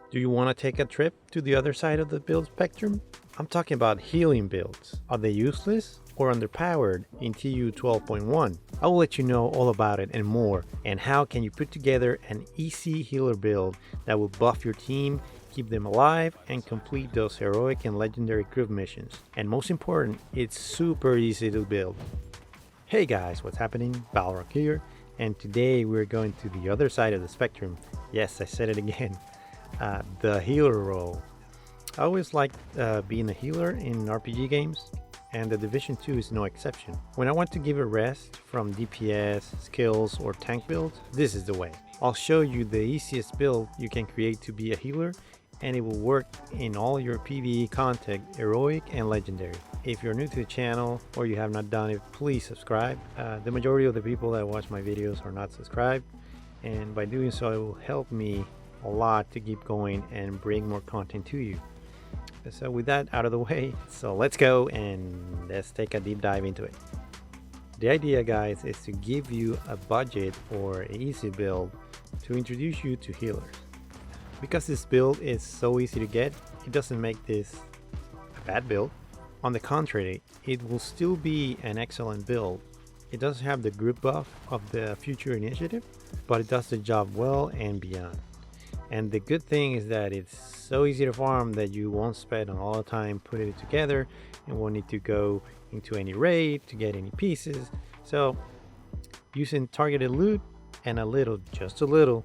Do you want to take a trip to the other side of the build spectrum? I'm talking about healing builds. Are they useless or underpowered in TU 12.1? I will let you know all about it and more, and how can you put together an easy healer build that will buff your team, keep them alive, and complete those heroic and legendary group missions. And most important, it's super easy to build. Hey guys, what's happening? Balrog here, and today we're going to the other side of the spectrum. Yes, I said it again. The healer role. I always liked being a healer in RPG games, and the Division 2 is no exception. When I want to give a rest from DPS, skills, or tank builds, this is the way. I'll show you the easiest build you can create to be a healer, and it will work in all your PVE content, heroic and legendary. If you're new to the channel or you have not done it, please subscribe. The majority of the people that watch my videos are not subscribed, and by doing so it will help me a lot to keep going and bring more content to you. So with that out of the way, so let's go and let's take a deep dive into it. The idea, guys, is to give you a budget or an easy build to introduce you to healers. Because this build is so easy to get, it doesn't make this a bad build. On the contrary, it will still be an excellent build. It doesn't have the group buff of the future initiative, but it does the job well and beyond. And the good thing is that it's so easy to farm that you won't spend a lot of time putting it together and won't need to go into any raid to get any pieces. So using targeted loot and just a little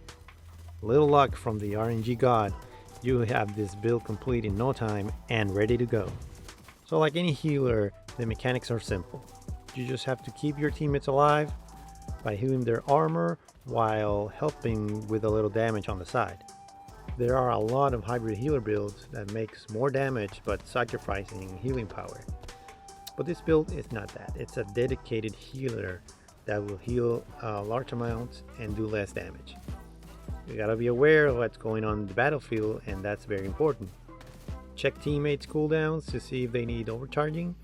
luck from the RNG god, you have this build complete in no time and ready to go. So like any healer, the mechanics are simple. You just have to keep your teammates alive by healing their armor while helping with a little damage on the side. There are a lot of hybrid healer builds that makes more damage but sacrificing healing power. But this build is not that. It's a dedicated healer that will heal large amounts and do less damage. You gotta be aware of what's going on in the battlefield, and that's very important. Check teammates' cooldowns to see if they need overcharging,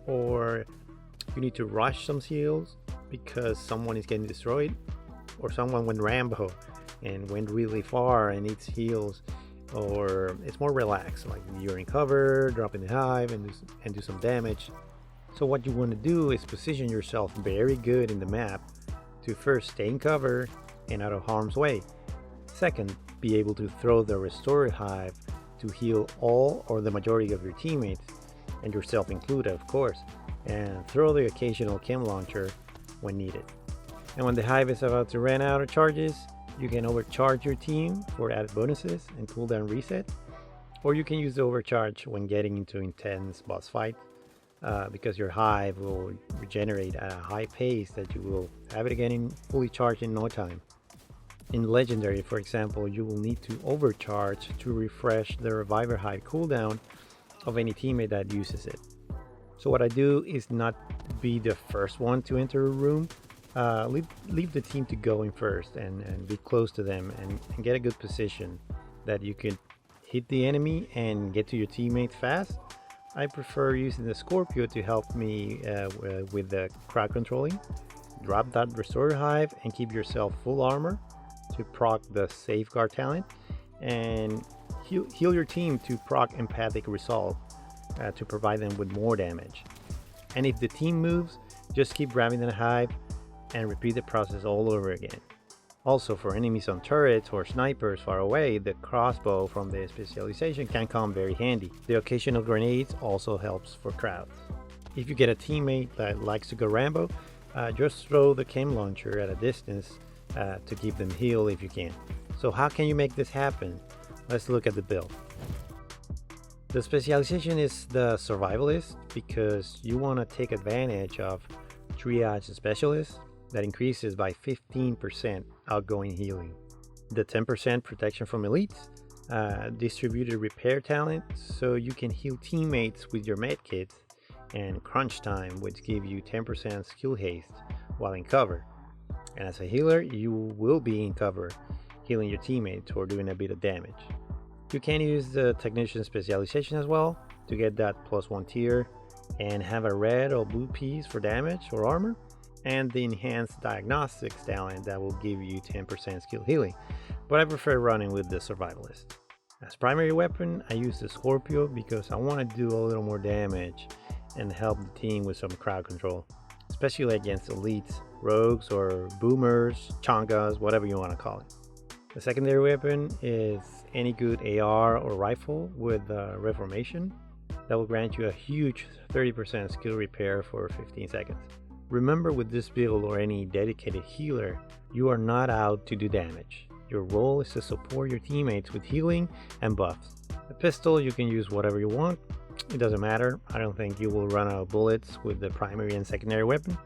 or you need to rush some heals because someone is getting destroyed, or someone went Rambo and went really far and needs heals, or it's more relaxed, like you're in cover, drop in the hive and do some damage. So what you want to do is position yourself very good in the map to first stay in cover and out of harm's way. Second, be able to throw the restore hive to heal all or the majority of your teammates, and yourself included of course, and throw the occasional chem launcher when needed. And when the hive is about to run out of charges, you can overcharge your team for added bonuses and cooldown reset, or you can use the overcharge when getting into intense boss fight, because your hive will regenerate at a high pace that you will have it again fully charged in no time. In legendary, for example, you will need to overcharge to refresh the reviver hive cooldown of any teammate that uses it. So what I do is not be the first one to enter a room. Leave the team to go in first and be close to them and get a good position that you can hit the enemy and get to your teammates fast. I prefer using the Scorpio to help me with the crowd controlling. Drop that restore hive and keep yourself full armor to proc the safeguard talent, and heal your team to proc empathic resolve to provide them with more damage. And if the team moves, just keep grabbing the hive and repeat the process all over again. Also, for enemies on turrets or snipers far away, the crossbow from the specialization can come very handy. The occasional grenades also helps for crowds. If you get a teammate that likes to go Rambo, just throw the chem launcher at a distance to keep them healed if you can. So how can you make this happen? Let's look at the build. The specialization is the survivalist because you want to take advantage of triage specialist that increases by 15% outgoing healing. The 10% protection from elites, distributed repair talent so you can heal teammates with your medkits, and crunch time, which give you 10% skill haste while in cover. And as a healer, you will be in cover, healing your teammates or doing a bit of damage. You can use the technician specialization as well to get that +1 tier and have a red or blue piece for damage or armor, and the enhanced diagnostics talent that will give you 10% skill healing, but I prefer running with the survivalist. As primary weapon, I use the Scorpio because I want to do a little more damage and help the team with some crowd control, especially against elites, rogues, or boomers, chongas, whatever you want to call it. The secondary weapon is any good AR or rifle with Reformation that will grant you a huge 30% skill repair for 15 seconds. Remember, with this build or any dedicated healer, you are not out to do damage. Your role is to support your teammates with healing and buffs. The pistol, you can use whatever you want. It doesn't matter. I don't think you will run out of bullets with the primary and secondary weapon.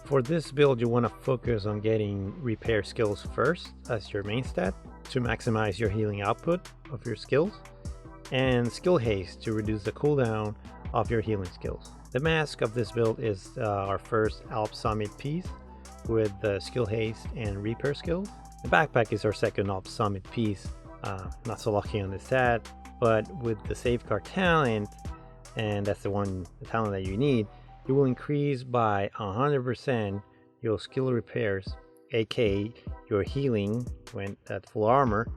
For this build, you want to focus on getting repair skills first as your main stat to maximize your healing output of your skills, and skill haste to reduce the cooldown of your healing skills. The mask of this build is our first Alp Summit piece with the skill haste and repair skills. The backpack is our second Alp Summit piece, not so lucky on this stat, but with the safeguard talent, and that's the talent that you need, you will increase by 100% your skill repairs, aka your healing when at full armor.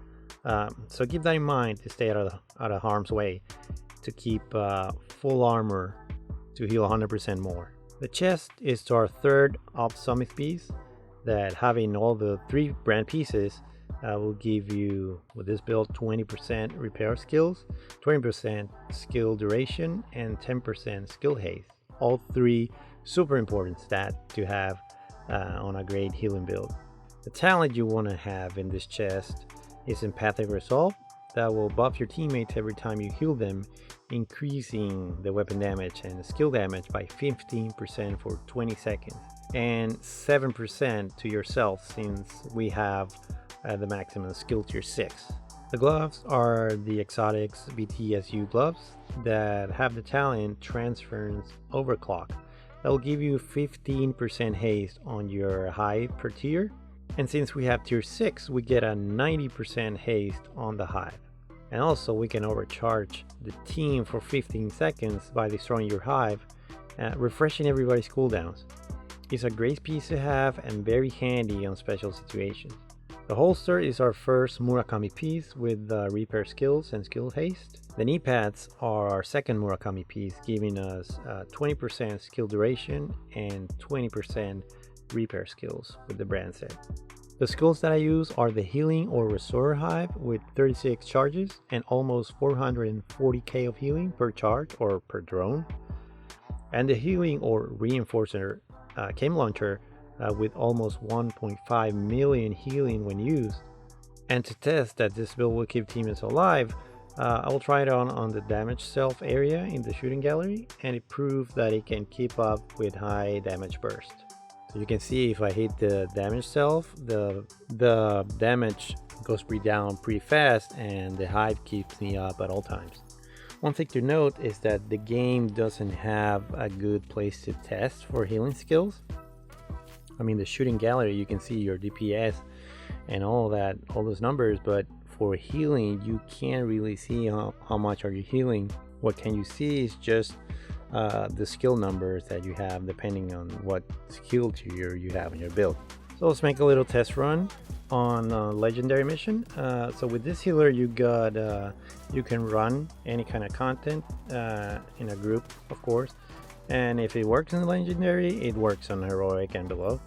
So keep that in mind to stay out of harm's way, to keep full armor to heal 100% more. The chest is our third Alp Summit piece that, having all the 3 brand pieces, will give you, with this build, 20% repair skills, 20% skill duration, and 10% skill haste. All 3 super important stats to have on a great healing build. The talent you want to have in this chest is Empathic Resolve that will buff your teammates every time you heal them, increasing the weapon damage and the skill damage by 15% for 20 seconds, and 7% to yourself since we have the maximum skill tier 6. The gloves are the Exotics BTSU gloves that have the talent Transference Overclock that will give you 15% haste on your hive per tier, and since we have tier 6, we get a 90% haste on the hive. And also we can overcharge the team for 15 seconds by destroying your hive, refreshing everybody's cooldowns. It's a great piece to have and very handy on special situations. The holster is our first Murakami piece with repair skills and skill haste. The knee pads are our second Murakami piece, giving us 20% skill duration and 20% repair skills with the brand set. The skills that I use are the Healing or Restorer Hive with 36 charges and almost 440k of healing per charge or per drone, and the Healing or Reinforcer Came Launcher with almost 1.5 million healing when used. And to test that this build will keep teammates alive, I will try it on the damage self area in the shooting gallery, and it proved that it can keep up with high damage burst. So you can see if I hit the damage self, the damage goes down pretty fast, and the hive keeps me up at all times. One thing to note is that the game doesn't have a good place to test for healing skills. I mean, the shooting gallery, you can see your DPS and all that, all those numbers, but for healing, you can't really see how much are you healing. What can you see is just the skill numbers that you have depending on what skill tier you have in your build. So let's make a little test run on a legendary mission. So with this healer, you can run any kind of content in a group, of course, and if it works in legendary, it works on heroic and below.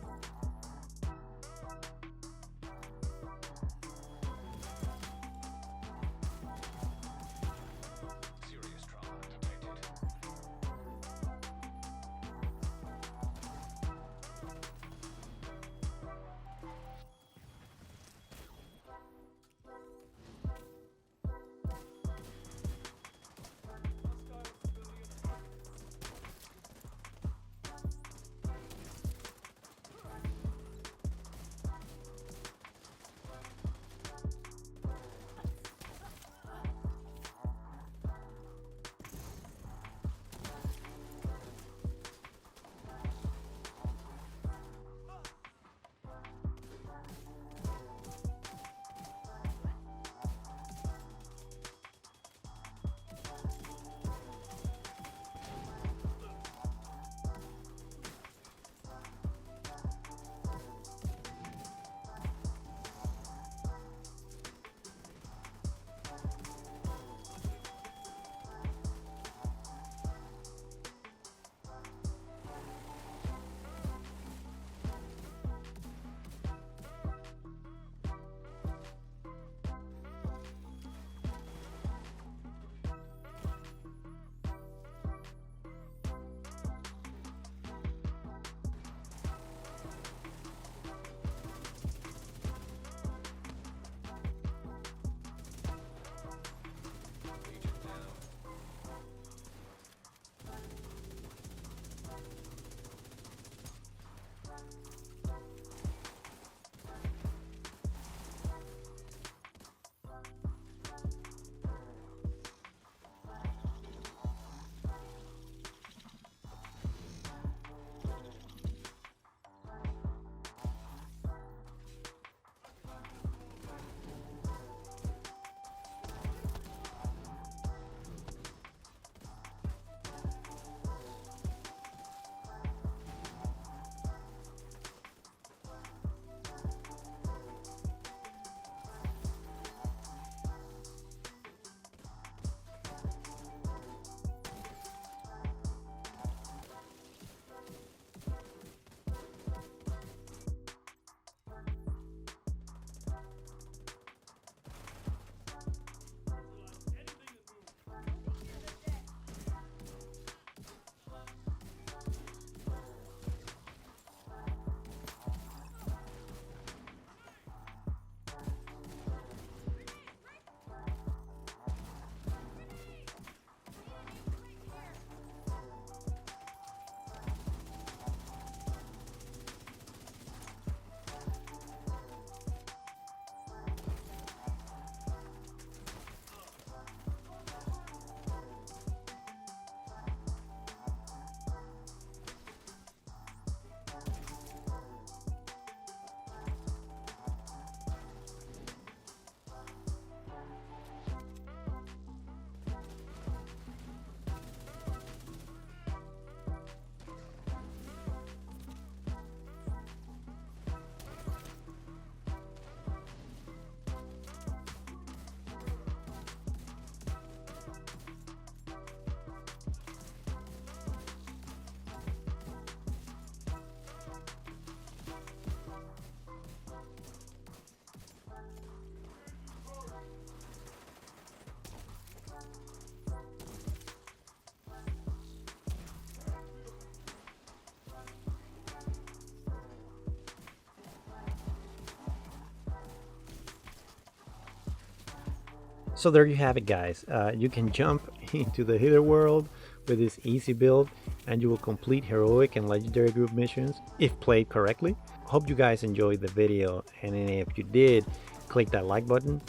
So there you have it, guys. You can jump into the healer world with this easy build, and you will complete heroic and legendary group missions if played correctly. Hope you guys enjoyed the video, and if you did, click that like button.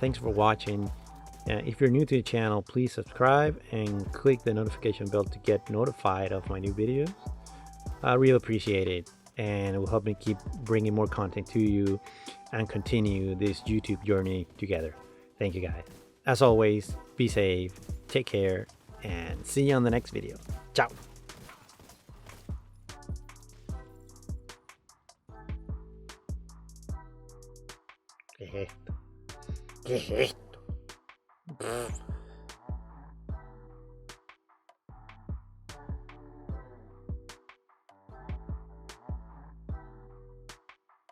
Thanks for watching. If you're new to the channel, please subscribe and click the notification bell to get notified of my new videos. I really appreciate it, and it will help me keep bringing more content to you and continue this YouTube journey together. Thank you, guys. As always, be safe, take care, and see you on the next video. Ciao. ¿Qué es esto? ¿Qué es esto?